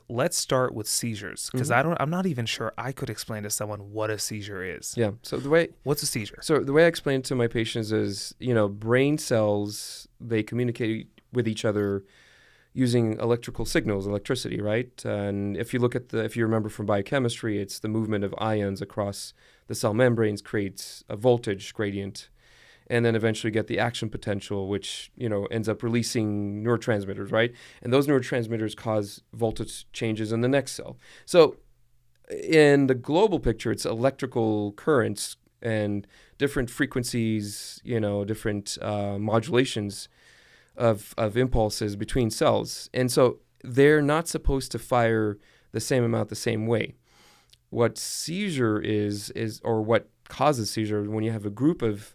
let's start with seizures, because I'm not even sure I could explain to someone what a seizure is. Yeah. What's a seizure? So the way I explain it to my patients is, brain cells, they communicate with each other using electrical signals, electricity, right? And if you remember from biochemistry, it's the movement of ions across the cell membranes creates a voltage gradient, and then eventually get the action potential, which, ends up releasing neurotransmitters, right? And those neurotransmitters cause voltage changes in the next cell. So in the global picture, it's electrical currents and different frequencies, different modulations of impulses between cells. And so they're not supposed to fire the same amount the same way. What seizure is or what causes seizure, when you have a group of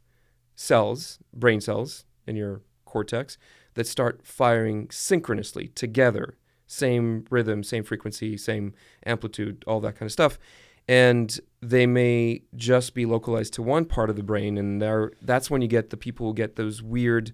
cells, brain cells in your cortex, that start firing synchronously together, same rhythm, same frequency, same amplitude, all that kind of stuff. And they may just be localized to one part of the brain, and that's when you get the people who get those weird,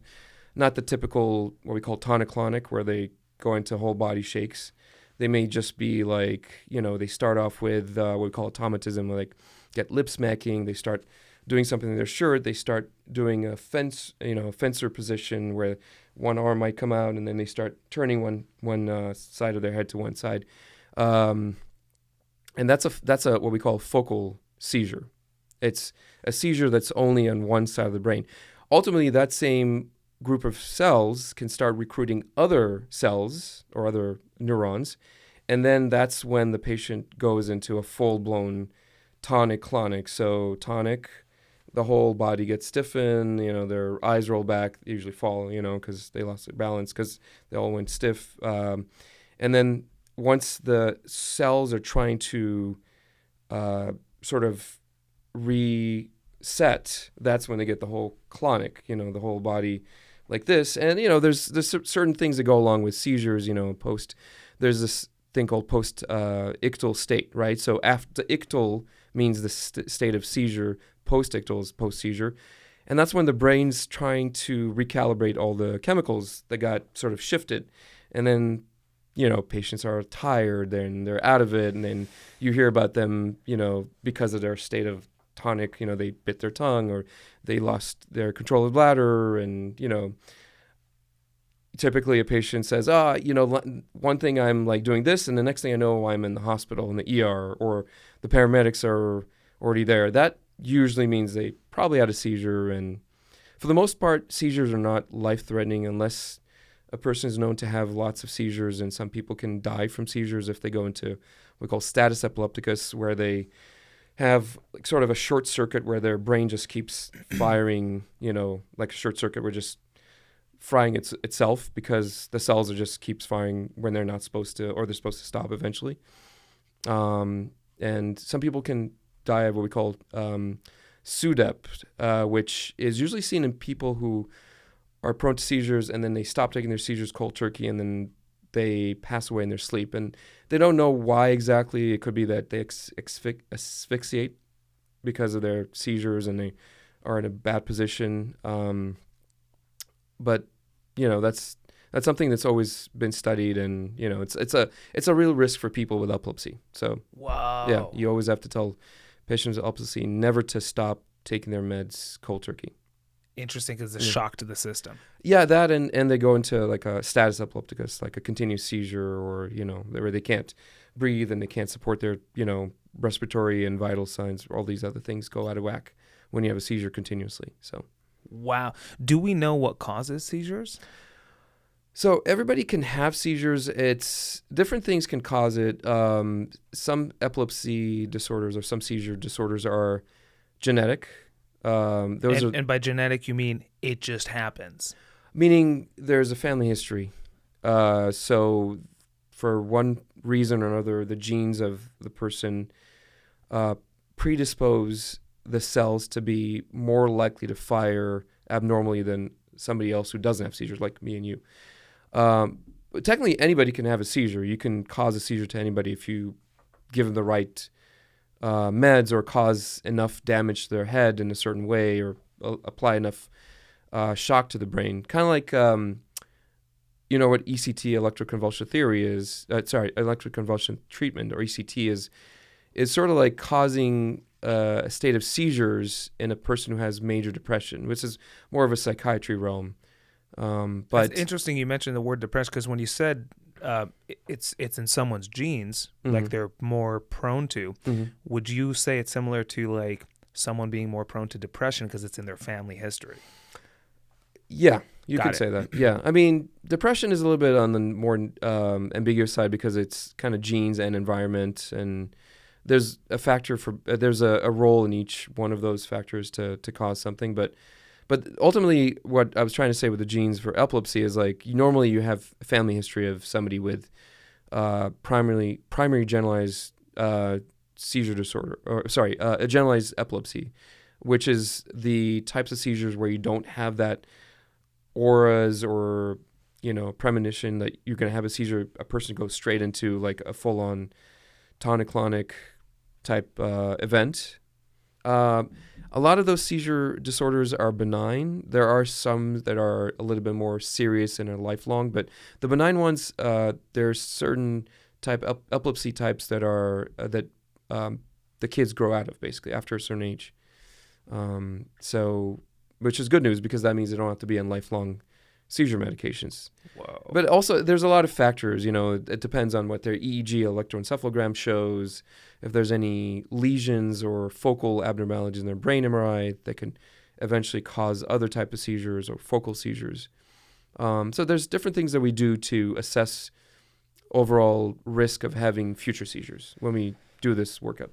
not the typical what we call tonic-clonic, where they go into whole body shakes. They may just be like, they start off with what we call automatism, like get lip smacking. They start doing something in their shirt. They start doing a fencer position where one arm might come out, and then they start turning one side of their head to one side. And that's a what we call focal seizure. It's a seizure that's only on one side of the brain. Ultimately, that same group of cells can start recruiting other cells or other neurons, and then that's when the patient goes into a full-blown tonic-clonic. So tonic, the whole body gets stiffened, their eyes roll back, they usually fall, because they lost their balance because they all went stiff. And then once the cells are trying to sort of reset, that's when they get the whole clonic, the whole body like this. And, there's certain things that go along with seizures, there's this thing called post-ictal state, right? So after ictal means the state of seizure, post-ictal is post-seizure. And that's when the brain's trying to recalibrate all the chemicals that got sort of shifted. And then, patients are tired and they're out of it. And then you hear about them, because of their state of tonic, they bit their tongue or they lost their control of the bladder. And, typically a patient says, one thing I'm like doing this, and the next thing I know, I'm in the hospital in the ER, or the paramedics are already there. That usually means they probably had a seizure. And for the most part, seizures are not life-threatening unless a person is known to have lots of seizures, and some people can die from seizures if they go into what we call status epilepticus, where they have like sort of a short circuit where their brain just keeps firing, like a short circuit where just frying itself because the cells are just keeps firing when they're not supposed to, or they're supposed to stop eventually. And some people can die of what we call SUDEP, which is usually seen in people who are prone to seizures, and then they stop taking their seizures cold turkey, and then they pass away in their sleep. And they don't know why exactly. It could be that they asphyxiate because of their seizures and they are in a bad position. But that's something that's always been studied, and it's a real risk for people with epilepsy. So wow, yeah, you always have to tell patients with epilepsy never to stop taking their meds cold turkey. Interesting, because it's a shock to the system. Yeah, that and they go into like a status epilepticus, like a continuous seizure, or where they can't breathe and they can't support their respiratory and vital signs. All these other things go out of whack when you have a seizure continuously. So. Wow. Do we know what causes seizures? So everybody can have seizures. It's different things can cause it. Some epilepsy disorders or some seizure disorders are genetic. And by genetic, you mean it just happens? Meaning there's a family history. So for one reason or another, the genes of the person predispose the cells to be more likely to fire abnormally than somebody else who doesn't have seizures, like me and you. But technically, anybody can have a seizure. You can cause a seizure to anybody if you give them the right meds or cause enough damage to their head in a certain way or apply enough shock to the brain. Kind of like you know what ECT, electroconvulsive theory is, electroconvulsion treatment, or ECT, is sort of like causing a state of seizures in a person who has major depression, which is more of a psychiatry realm. But it's interesting you mentioned the word depression, because when you said it's in someone's genes, like they're more prone to, would you say it's similar to like someone being more prone to depression because it's in their family history? Yeah, you Got could it. say that. Yeah. I mean, depression is a little bit on the more ambiguous side because it's kind of genes and environment, and there's a factor there's a role in each one of those factors to cause something. But ultimately, what I was trying to say with the genes for epilepsy is like normally you have a family history of somebody with primary generalized seizure disorder, a generalized epilepsy, which is the types of seizures where you don't have that auras or premonition that you're going to have a seizure. A person goes straight into like a full-on tonic-clonic type event. A lot of those seizure disorders are benign. There are some that are a little bit more serious and are lifelong, but the benign ones, there's certain type epilepsy types that are the kids grow out of basically after a certain age. So, which is good news because that means they don't have to be on lifelong seizure medications. Whoa. But also, there's a lot of factors. It depends on what their EEG electroencephalogram shows, if there's any lesions or focal abnormalities in their brain MRI that can eventually cause other type of seizures or focal seizures. So there's different things that we do to assess overall risk of having future seizures when we do this workup.